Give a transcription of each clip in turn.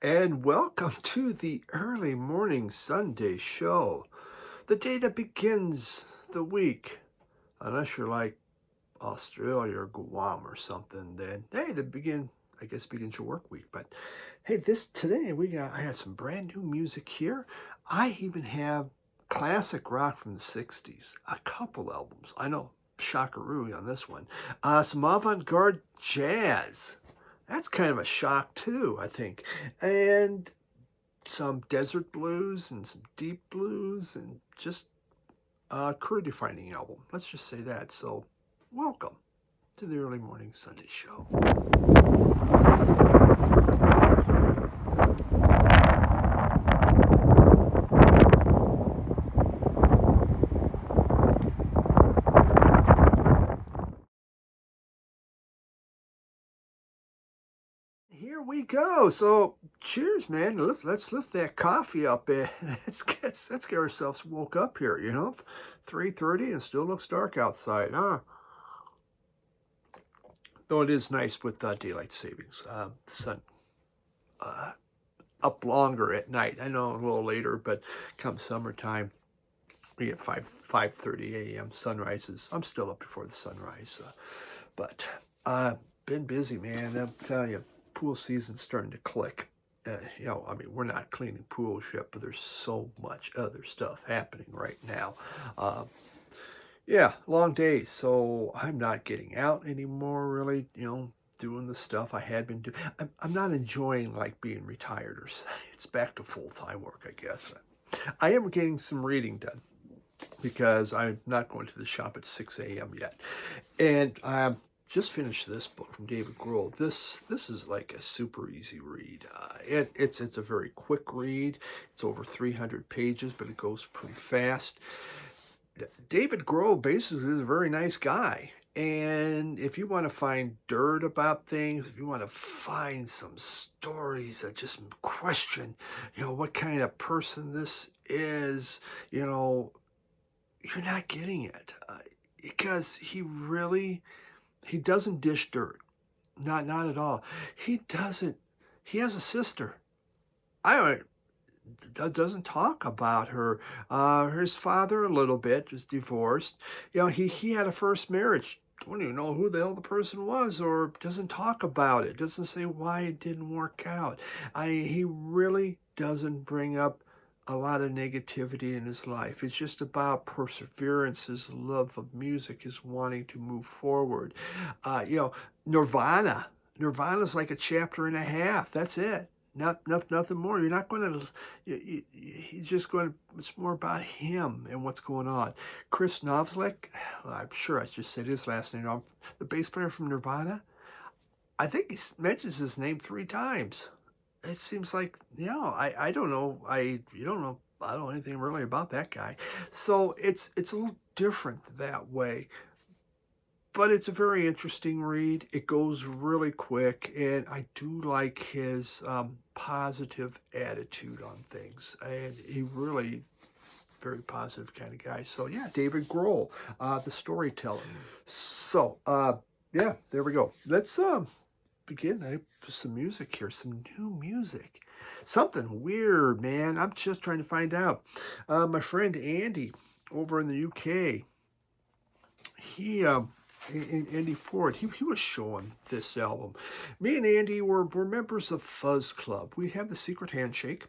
and welcome to the early morning Sunday show, the day that begins the week. Unless you're like Australia or Guam or something, then hey, I guess begins your work week. But hey, this today I had some brand new music here. I even have classic rock from the '60s, a couple albums. I know, shockaroo on this one. Some avant-garde jazz. That's kind of a shock too, I think. And some desert blues and some deep blues and just a career defining album. Let's just say that. So, welcome to the early morning Sunday show. Here we go. So, cheers, man. Let's lift that coffee up. Let's get ourselves woke up here. 3:30 and still looks dark outside, huh? Though it is nice with daylight savings. The sun uh, up longer at night. I know a little later, but come summertime, we get 5:30 a.m. sunrises. I'm still up before the sunrise, but been busy, man. I'm telling you, pool season's starting to click. We're not cleaning pools yet, but there's so much other stuff happening right now. Uh, yeah, long days, so I'm not getting out anymore, really, doing the stuff I had been doing. I'm not enjoying like being retired it's back to full-time work, I guess. I am getting some reading done because I'm not going to the shop at 6 a.m. yet. And I just finished this book from David Grohl. This is like a super easy read. It's a very quick read. It's over 300 pages, but it goes pretty fast. David Grohl basically is a very nice guy. And if you want to find dirt about things, if you want to find some stories that just question, what kind of person this is, you're not getting it. Because he doesn't dish dirt. Not at all. He doesn't. He has a sister. I don't doesn't talk about her. His father a little bit, just divorced. He had a first marriage. Don't even know who the hell the person was, or doesn't talk about it. Doesn't say why it didn't work out. He really doesn't bring up a lot of negativity in his life. It's just about perseverance, his love of music, his wanting to move forward. Nirvana. Nirvana's like a chapter and a half. That's it. Nothing more. You're not going to. He's just going. It's more about him and what's going on. Chris Novoselic, I'm sure I just said his last name. The bass player from Nirvana. I think he mentions his name 3 times. It seems like I don't know. You don't know. I don't know anything really about that guy. So it's a little different that way. But it's a very interesting read. It goes really quick, and I do like his positive attitude on things. And he really very positive kind of guy. So yeah, David Grohl, the storyteller. So yeah, there we go. Let's begin with some music here, some new music. Something weird, man. I'm just trying to find out. My friend Andy over in the UK, he Andy Ford, he was showing this album. Me and Andy were members of Fuzz Club. We have the secret handshake.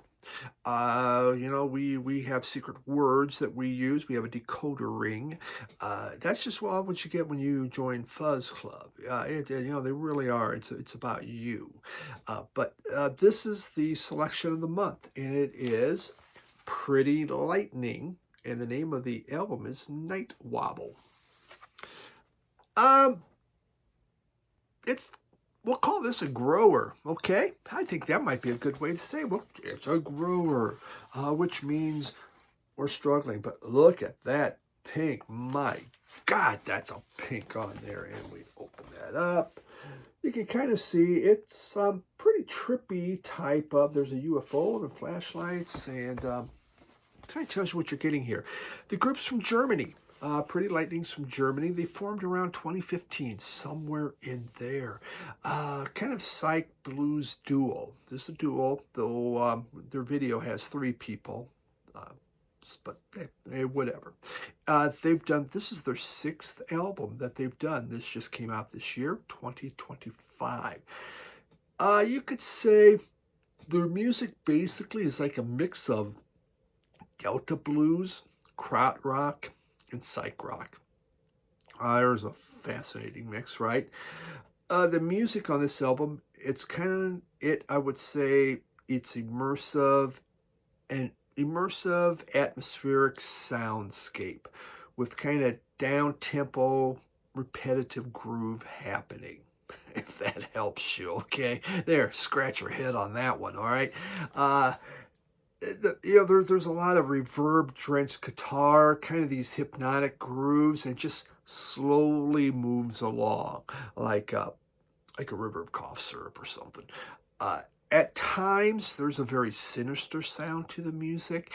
We have secret words that we use. We have a decoder ring. That's just what you get when you join Fuzz Club. They really are. It's about you. But this is the selection of the month, and it is Pretty Lightning, and the name of the album is Night Wobble. We'll call this a grower, okay? I think that might be a good way to say, well, it's a grower, which means we're struggling. But look at that pink. My God, that's a pink on there. And we open that up. You can kind of see it's pretty trippy type of, there's a UFO and flashlights, and kind of tells you what you're getting here. The group's from Germany. Pretty Lightning's from Germany. They formed around 2015, somewhere in there. Kind of psych blues duo. This is a duo, though their video has 3 people. Uh, but whatever. This is their 6th album that they've done. This just came out this year, 2025. You could say their music basically is like a mix of Delta blues, krautrock, and psych rock. There's a fascinating mix, right? The music on this album, it's kind of I would say it's an immersive atmospheric soundscape with kind of down tempo, repetitive groove happening. If that helps you, okay? There, scratch your head on that one, all right? There's a lot of reverb-drenched guitar, kind of these hypnotic grooves, and just slowly moves along like a river of cough syrup or something. At times, there's a very sinister sound to the music,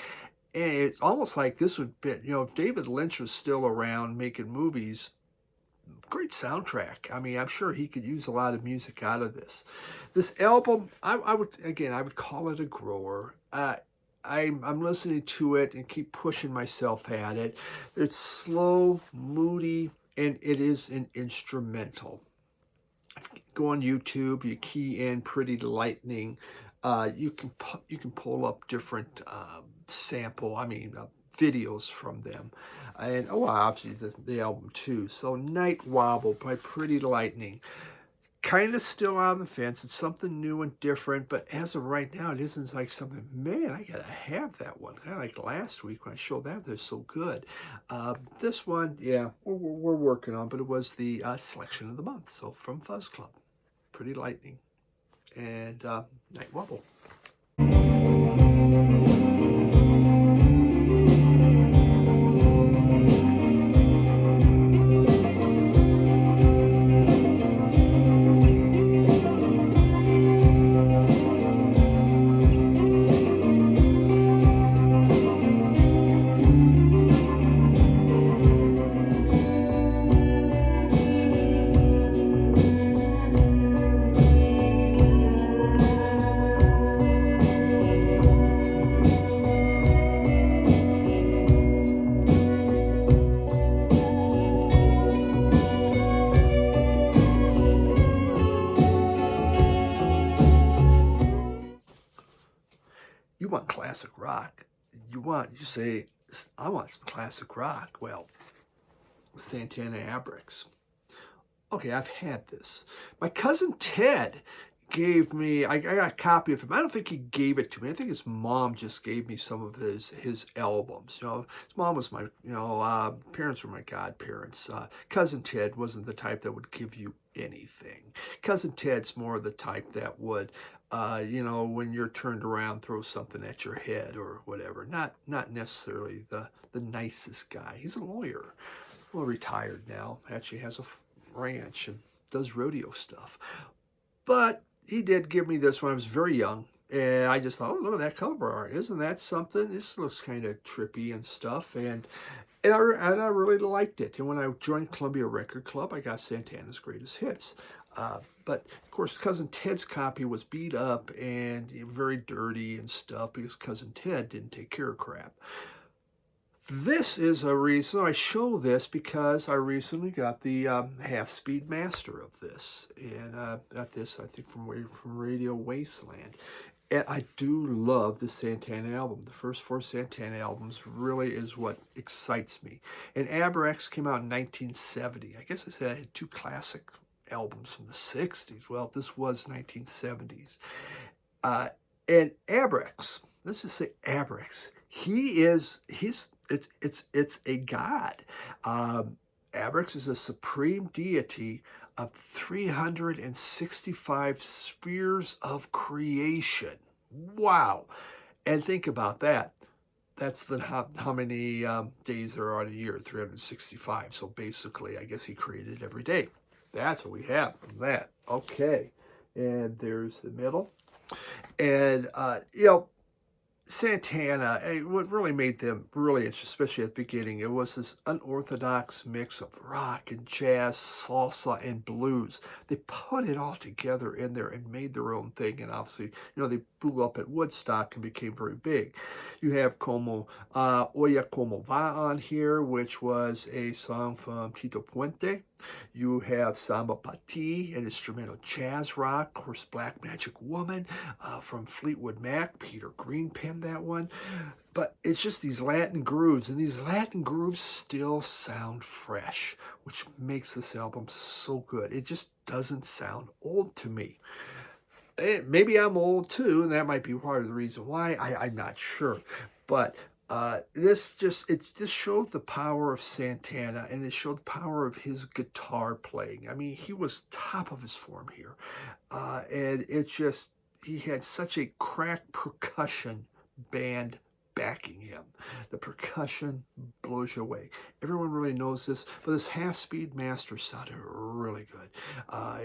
and it's almost like this would be, if David Lynch was still around making movies, great soundtrack. I mean, I'm sure he could use a lot of music out of this. This album, I would call it a grower. I'm listening to it and keep pushing myself at it. It's slow, moody, and it is an instrumental. Go on YouTube, you key in Pretty Lightning. You can pull up different videos from them, and obviously the album too. So Night Wobble by Pretty Lightning. Kind of still on the fence. It's something new and different, but as of right now, it isn't like something, man, I gotta have that one. Kind of like last week when I showed that, they're so good. This one, yeah, we're working on, but it was the selection of the month. So from Fuzz Club, Pretty Lightning, and Night Wobble. You want classic rock. You say, I want some classic rock. Well, Santana Abrix. Okay, I've had this. My cousin Ted gave me, I got a copy of him. I don't think he gave it to me. I think his mom just gave me some of his albums. His mom was parents were my godparents. Cousin Ted wasn't the type that would give you anything. Cousin Ted's more the type that would, when you're turned around, throw something at your head or whatever. Not necessarily the nicest guy. He's a lawyer. Well, retired now. Actually has a ranch and does rodeo stuff. But he did give me this when I was very young. And I just thought, oh, look at that cover art. Isn't that something? This looks kind of trippy and stuff. And I really liked it. And when I joined Columbia Record Club, I got Santana's Greatest Hits. But, of course, Cousin Ted's copy was beat up and very dirty and stuff because Cousin Ted didn't take care of crap. This is a reason I show this because I recently got the half-speed master of this, and got this I think from Radio Wasteland, and I do love the Santana album. The first 4 Santana albums really is what excites me. And Abrix came out in 1970. I guess I said I had 2 classic albums from the 60s. Well, this was 1970s, and Abrix. Let's just say Abrix. It's a god. Abrix is a supreme deity of 365 spheres of creation. Wow. And think about that. That's how many days there are in a year, 365. So basically, I guess he created every day. That's what we have from that. Okay. And there's the middle. And, Santana, what really made them really interesting, especially at the beginning, it was this unorthodox mix of rock and jazz, salsa and blues. They put it all together in there and made their own thing. And obviously, they blew up at Woodstock and became very big. You have Como Oya Como Va on here, which was a song from Tito Puente. You have Samba Pati, an instrumental jazz rock. Of course, Black Magic Woman from Fleetwood Mac. Peter Green penned that one. But it's just these Latin grooves, and these Latin grooves still sound fresh, which makes this album so good. It just doesn't sound old to me. Maybe I'm old too, and that might be part of the reason why. I'm not sure. But this just showed the power of Santana, and it showed the power of his guitar playing. I mean, he was top of his form here, and he had such a crack percussion band backing him. The percussion blows you away. Everyone really knows this, but this half-speed master sounded really good,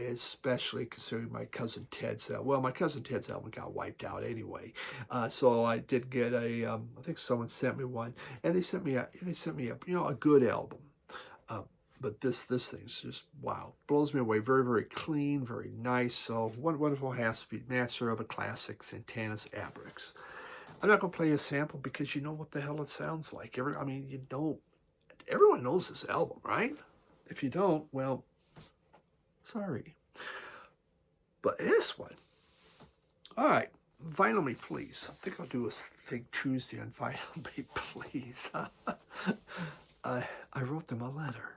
especially considering my cousin Ted's. My cousin Ted's album got wiped out anyway, so I did get I think someone sent me one, and they sent me a good album. But this thing's just, wow, blows me away. Very, very clean, very nice. So one wonderful half-speed master of a classic Santana's Abrix. I'm not going to play a sample because you know what the hell it sounds like. Everyone knows this album, right? If you don't, well, sorry. But this one, all right, Vinyl Me Please. I think I'll do a thing Tuesday on Vinyl Me Please. I wrote them a letter.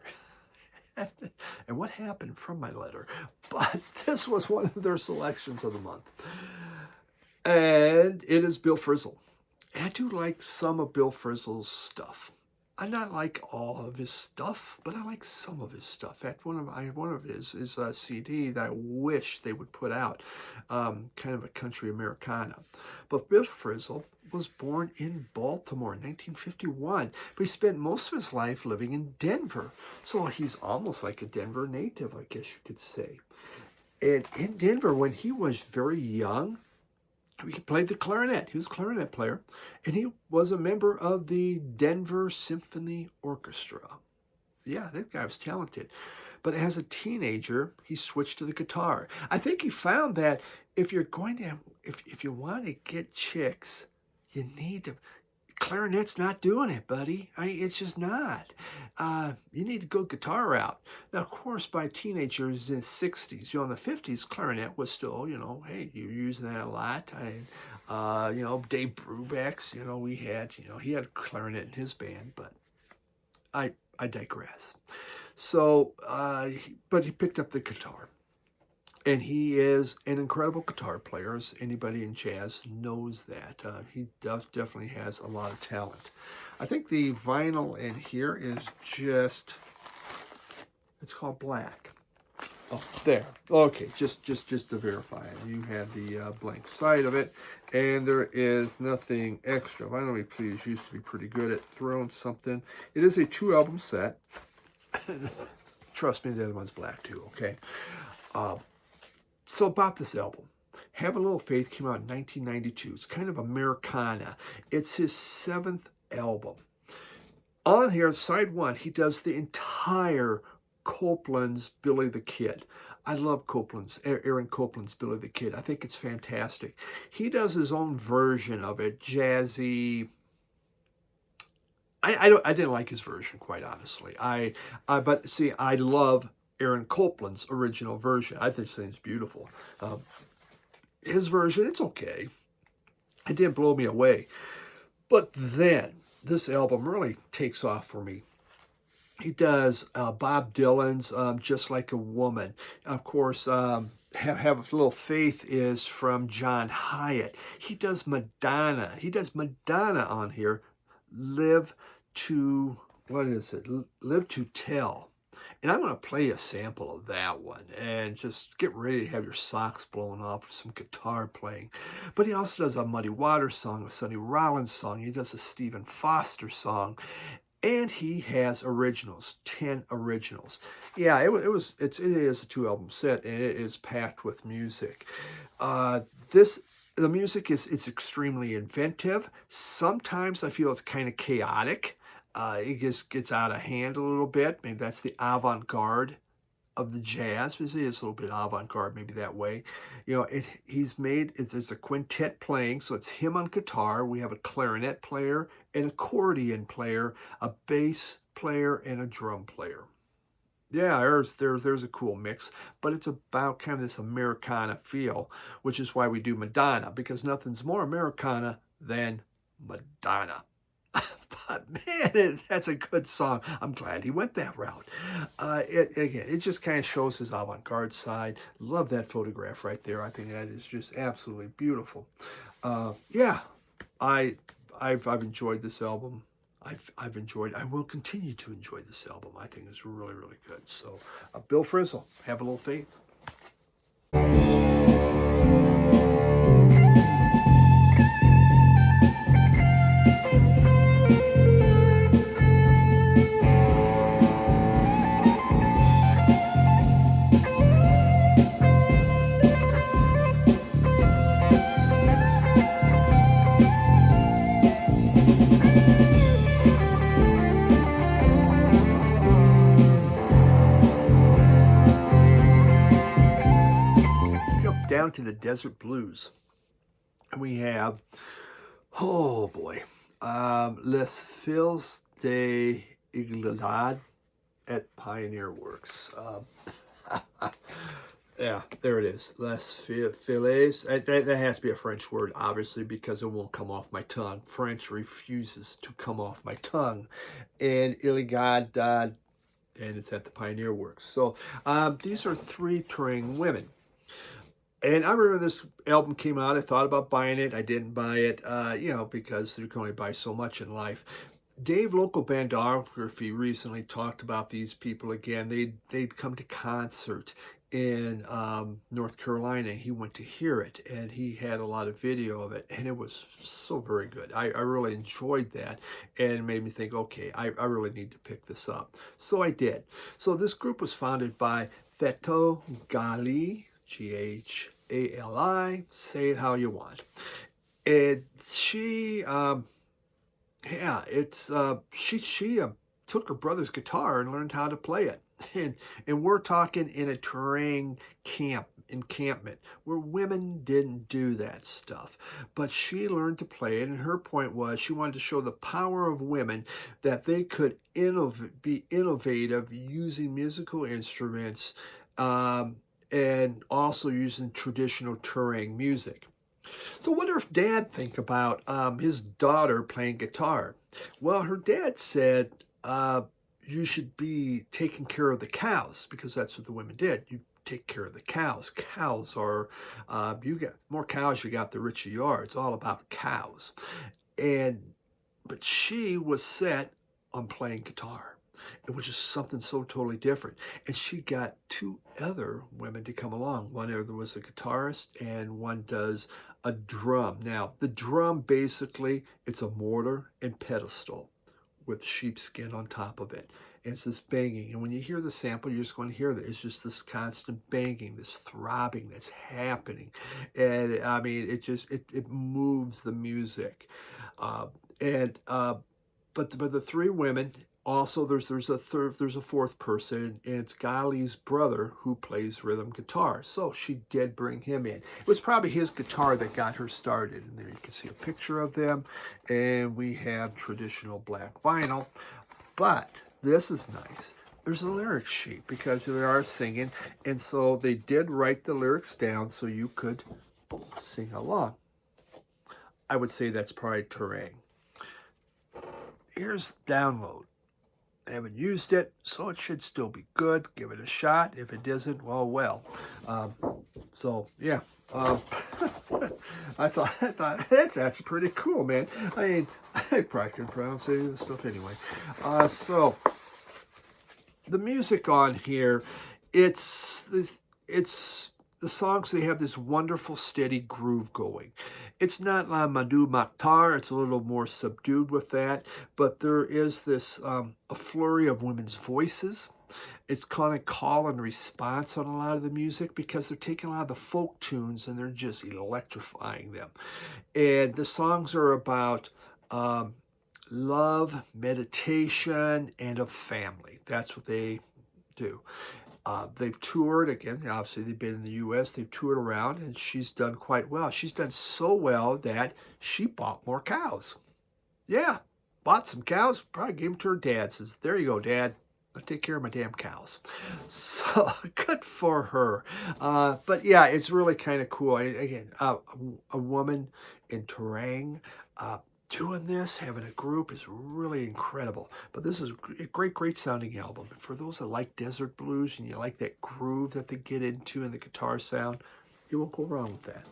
And what happened from my letter? But this was one of their selections of the month. And it is Bill Frisell. I do like some of Bill Frizzell's stuff. I not like all of his stuff, but I like some of his stuff. In fact, I have one of his CD that I wish they would put out, kind of a country Americana. But Bill Frisell was born in Baltimore in 1951, but he spent most of his life living in Denver. So he's almost like a Denver native, I guess you could say. And in Denver, when he was very young, he played the clarinet. He was a clarinet player, and he was a member of the Denver Symphony Orchestra. Yeah, that guy was talented. But as a teenager, he switched to the guitar. I think he found that if you want to get chicks, you need to. Clarinet's not doing it, buddy. It's just not. You need to go guitar route. Now, of course, by teenagers in the 60s, in the 50s, clarinet was still, hey, you're using that a lot. Dave Brubeck's, he had a clarinet in his band, but I digress. So, but he picked up the guitar. And he is an incredible guitar player, as anybody in jazz knows that. He definitely has a lot of talent. I think the vinyl in here is it's called black. Oh, there. Okay, just to verify. You have the blank side of it, and there is nothing extra. Vinyl Me Please used to be pretty good at throwing something. It is a 2-album set. Trust me, the other one's black too, okay? So about this album, Have a Little Faith came out in 1992. It's kind of Americana. It's his 7th album. On here, side 1, he does the entire Copeland's Billy the Kid. I love Aaron Copland's Billy the Kid. I think it's fantastic. He does his own version of it, jazzy. I didn't like his version, quite honestly. But see, I love Aaron Copland's original version. I think this thing's beautiful. His version, it's okay. It didn't blow me away. But then, this album really takes off for me. He does Bob Dylan's Just Like a Woman. Of course, Have a Little Faith is from John Hyatt. He does Madonna. He does Madonna on here. Live to Tell. And I'm going to play a sample of that one and just get ready to have your socks blown off with some guitar playing. But he also does a Muddy Waters song, a Sonny Rollins song. He does a Stephen Foster song. And he has originals, 10 originals. Yeah, it is a 2-album set, and it is packed with music. This The music is it's extremely inventive. Sometimes I feel it's kind of chaotic. It just gets out of hand a little bit. Maybe that's the avant-garde of the jazz, because it is a little bit avant-garde, maybe that way. It's a quintet playing, so it's him on guitar. We have a clarinet player, an accordion player, a bass player, and a drum player. Yeah, there's a cool mix, but it's about kind of this Americana feel, which is why we do Madonna, because nothing's more Americana than Madonna. But man, that's a good song. I'm glad he went that route. It just kind of shows his avant-garde side. Love that photograph right there. I think that is just absolutely beautiful. Yeah, I I've enjoyed this album. I've enjoyed. I will continue to enjoy this album. I think it's really really good. So, Bill Frisell, have a little faith. Down to the Desert Blues. And we have, oh boy, Les Fils de Igledad at Pioneer Works. Yeah, there it is. Les Filets. That has to be a French word, obviously, because it won't come off my tongue. French refuses to come off my tongue. And Igledad, and it's at the Pioneer Works. So these are 3 touring women. And I remember this album came out. I thought about buying it. I didn't buy it, because you can only buy so much in life. Dave Local Bandography recently talked about these people again. They'd come to concert in North Carolina. He went to hear it, and he had a lot of video of it, and it was so very good. I really enjoyed that, and it made me think, okay, I really need to pick this up. So I did. So this group was founded by Feto Gali, Ghali, say it how you want. And she, she took her brother's guitar and learned how to play it. And we're talking in a terrain encampment where women didn't do that stuff. But she learned to play it, and her point was she wanted to show the power of women, that they could be innovative using musical instruments, and also using traditional touring music. So what did her dad think about his daughter playing guitar? Well, her dad said, you should be taking care of the cows, because that's what the women did. You take care of the cows. Cows are, you get more cows, you got the richer you are. It's all about cows. But she was set on playing guitar. It was just something so totally different. And she got 2 other women to come along. One other was a guitarist, and one does a drum. Now, the drum, basically, it's a mortar and pedestal with sheepskin on top of it. And it's this banging. And when you hear the sample, you're just going to hear that. It's just this constant banging, this throbbing that's happening. And, I mean, it moves the music. But the 3 women... Also, there's a 4th person, and it's Gali's brother who plays rhythm guitar. So she did bring him in. It was probably his guitar that got her started. And there you can see a picture of them. And we have traditional black vinyl. But this is nice. There's a lyric sheet, because they are singing. And so they did write the lyrics down so you could sing along. I would say that's probably terrain. Here's download. I haven't used it, so it should still be good. Give it a shot. If it isn't, well. So yeah, I thought that's actually pretty cool, man. I mean, I probably can pronounce any of this stuff anyway. So the music on here, it's the songs. They have this wonderful steady groove going. It's not La Madu Maktar, it's a little more subdued with that, but there is this a flurry of women's voices. It's kind of call and response on a lot of the music because they're taking a lot of the folk tunes and they're just electrifying them. And the songs are about love, meditation, and of family. That's what they do. They've toured, again, obviously they've been in the U.S., they've toured around, and she's done quite well. She's done so well that she bought more cows. Yeah, bought some cows, probably gave them to her dad. Says, there you go, Dad. I'll take care of my damn cows. So good for her. But yeah, it's really kind of cool. Again, a woman in Terang doing this, having a group is really incredible. But this is a great sounding album. For those that like desert blues and you like that groove that they get into and the guitar sound, you won't go wrong with that.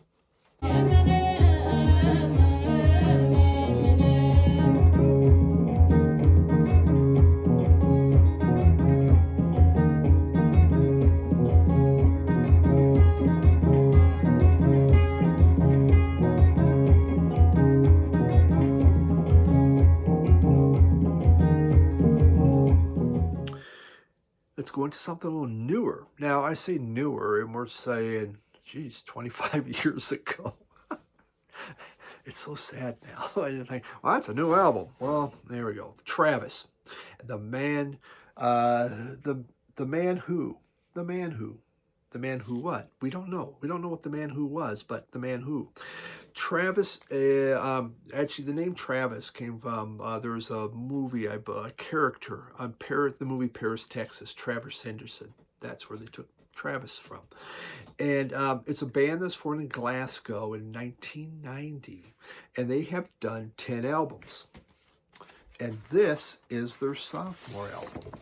Let's go into something a little newer. Now, I say newer, and we're saying, geez, 25 years ago. It's so sad now. I think, well, that's a new album. Well, there we go. Travis, the man, the man who, the man who. The man who what? We don't know. We don't know what the man who was, but the man who. Travis, actually the name Travis came from, there's a movie, a character on the movie Paris, Texas, Travis Henderson. That's where they took Travis from. And it's a band that's formed in Glasgow in 1990. And they have done 10 albums. And this is their sophomore album.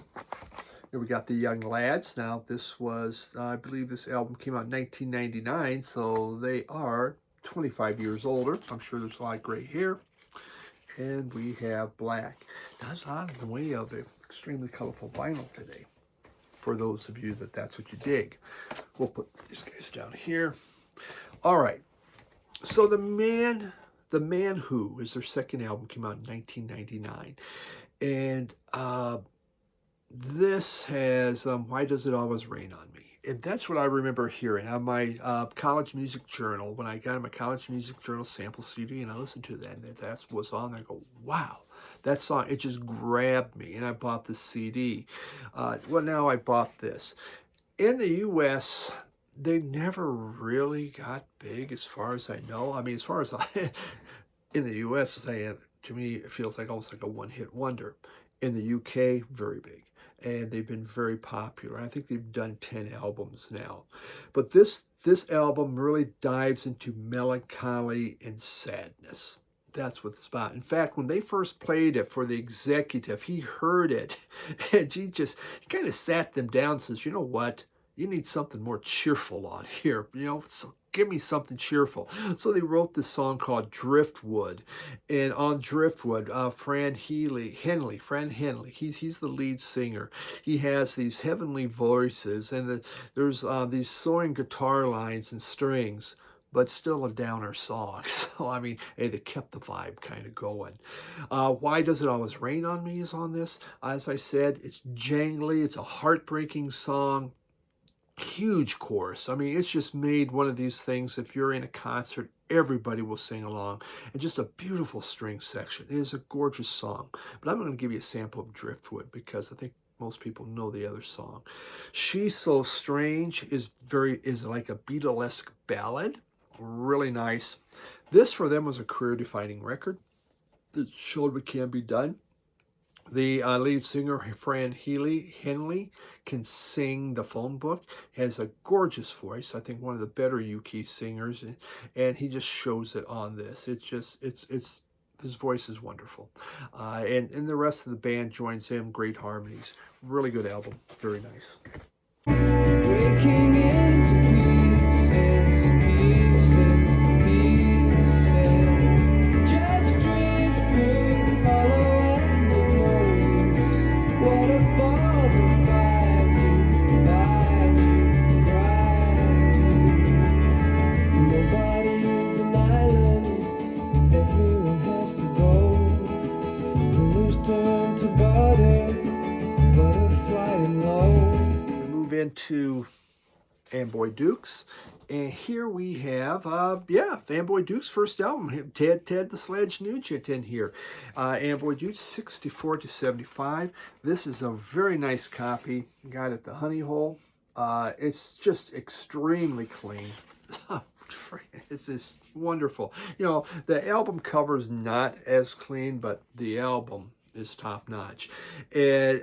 Here we got the Young Lads. Now, this was, I believe this album came out in 1999, so they are 25 years older. I'm sure there's a lot of gray hair. And we have black. That's not in the way of an extremely colorful vinyl today, for those of you that's what you dig. We'll put these guys down here. All right. So The Man Who is their second album, came out in 1999. And this has Why Does It Always Rain on Me? And that's what I remember hearing on my college music journal. When I got my college music journal sample CD and I listened to that, and that was on there, I go, wow, that song, it just grabbed me. And I bought the CD. Well, now I bought this. In the U.S., they never really got big as far as I know. I mean, as far as in the U.S., to me, it feels like almost like a one-hit wonder. In the U.K., very big. And they've been very popular. I think they've done 10 albums now. But this album really dives into melancholy and sadness. That's what it's about. In fact, when they first played it for the executive, he heard it. And he kind of sat them down and says, you know what? You need something more cheerful on here, so give me something cheerful. So they wrote this song called Driftwood. And on Driftwood, Fran Henley, he's the lead singer. He has these heavenly voices, and there's these soaring guitar lines and strings, but still a downer song. So, I mean, hey, they kept the vibe kind of going. Why Does It Always Rain on Me is on this. As I said, it's jangly. It's a heartbreaking song. Huge chorus. I mean, it's just made one of these things, if you're in a concert, everybody will sing along. And just a beautiful string section. It is a gorgeous song. But I'm going to give you a sample of Driftwood because I think most people know the other song. She's So Strange is like a Beatlesque ballad. Really nice. This for them was a career-defining record that showed what can be done. The lead singer, Fran Henley, can sing the phone book, has a gorgeous voice. I think one of the better UK singers, and he just shows it on this. His voice is wonderful. And the rest of the band joins him, great harmonies. Really good album, very nice. Breaking into into Amboy Dukes. And here we have, the Amboy Dukes' first album, Ted the Sledge Nugent in here. Amboy Dukes, 64 to 75. This is a very nice copy. Got it at the Honey Hole. It's just extremely clean. It's just wonderful. You know, the album cover's not as clean, but the album is top notch. And,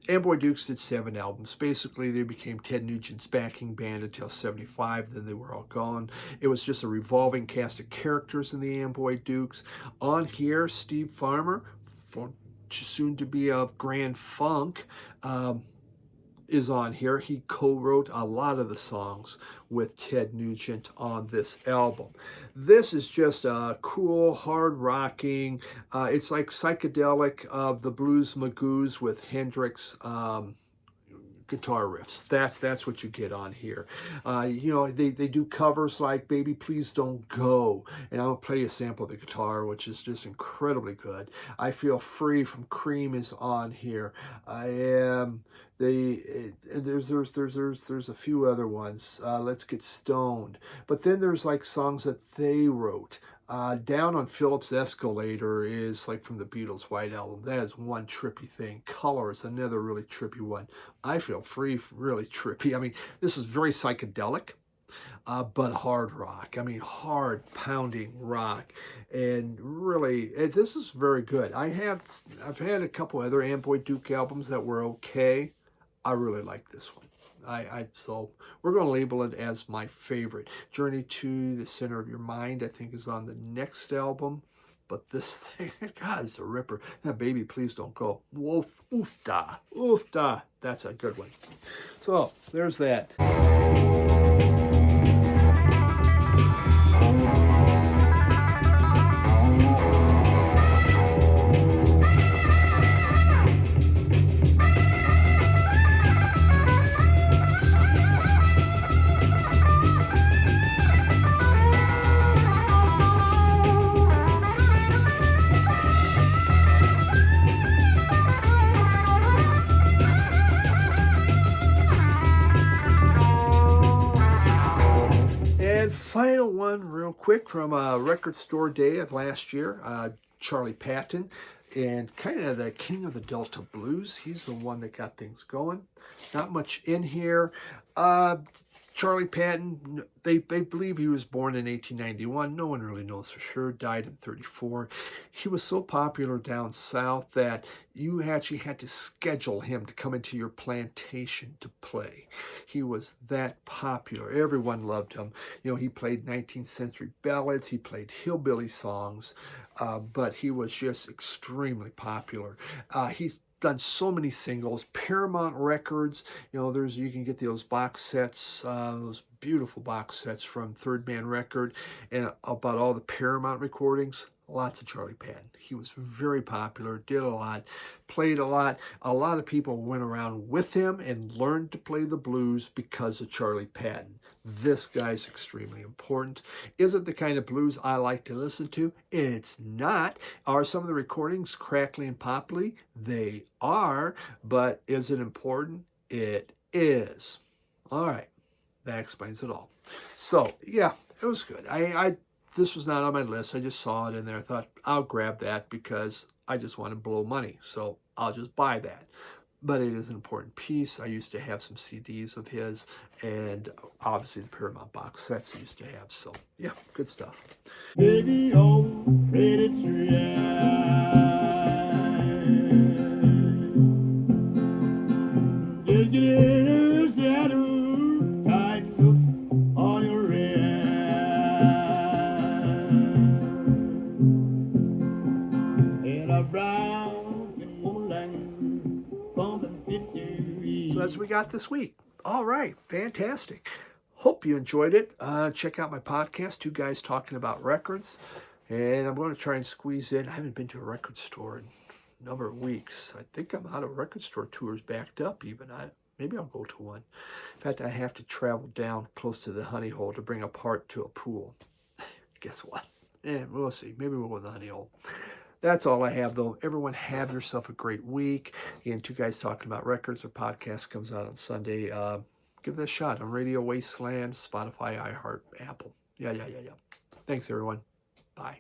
Amboy Dukes did 7 albums. Basically, they became Ted Nugent's backing band until 75. Then they were all gone. It was just a revolving cast of characters in the Amboy Dukes. On here, Steve Farmer, soon to be of Grand Funk, is on here. He co-wrote a lot of the songs with Ted Nugent on this album. This is just a cool, hard-rocking, it's like psychedelic of the Blues Magoos with Hendrix guitar riffs. That's what you get on here. They do covers like Baby Please Don't Go, and I'll play you a sample of the guitar, which is just incredibly good. I Feel Free from Cream is on here. I am there's a few other ones. Let's Get Stoned, but then there's like songs that they wrote. Down on Phillips Escalator is like from the Beatles' White Album. That is one trippy thing. Color is another really trippy one. I Feel Free, really trippy. I mean, this is very psychedelic, but hard rock. I mean, hard pounding rock, and really, this is very good. I've had a couple other Amboy Duke albums that were okay. I really like this one. So we're going to label it as my favorite. Journey to the Center of Your Mind, I think, is on the next album. But this thing, God, it's a ripper. Now, Baby Please Don't Go. Woof, oof da, oof da. That's a good one. So there's that. Final one real quick from a record store day of last year, Charlie Patton, and kind of the king of the Delta blues. He's the one that got things going. Not much in here. Charlie Patton, they believe he was born in 1891. No one really knows for sure. Died in 34. He was so popular down south that you actually had to schedule him to come into your plantation to play. He was that popular. Everyone loved him. You know, he played 19th century ballads. He played hillbilly songs, but he was just extremely popular. He's done so many singles. Paramount Records, you can get those box sets, those beautiful box sets from Third Man Record, and about all the Paramount recordings. Lots of Charlie Patton. He was very popular, did a lot, played a lot. A lot of people went around with him and learned to play the blues because of Charlie Patton. This guy's extremely important. Is it the kind of blues I like to listen to? It's not. Are some of the recordings crackly and poppy? They are. But is it important? It is. All right. That explains it all. So, yeah, it was good. This was not on my list. I just saw it in there. I thought, I'll grab that because I just want to blow money. So I'll just buy that. But it is an important piece. I used to have some CDs of his, and obviously the Paramount box sets I used to have. So, yeah, good stuff. Baby, oh, pretty So that's what we got this week. All right, fantastic. Hope you enjoyed it. Check out my podcast, Two Guys Talking About Records. And I'm going to try and squeeze in. I haven't been to a record store in a number of weeks. I think I'm out of record store tours backed up even. Maybe I'll go to one. In fact, I have to travel down close to the Honey Hole to bring a part to a pool. Guess what? We'll see. Maybe we'll go to the Honey Hole. That's all I have, though. Everyone have yourself a great week. Again, Two Guys Talking About Records. Our podcast comes out on Sunday. Give that a shot on Radio Wasteland, Spotify, Iheart, Apple. Yeah. Thanks, everyone. Bye.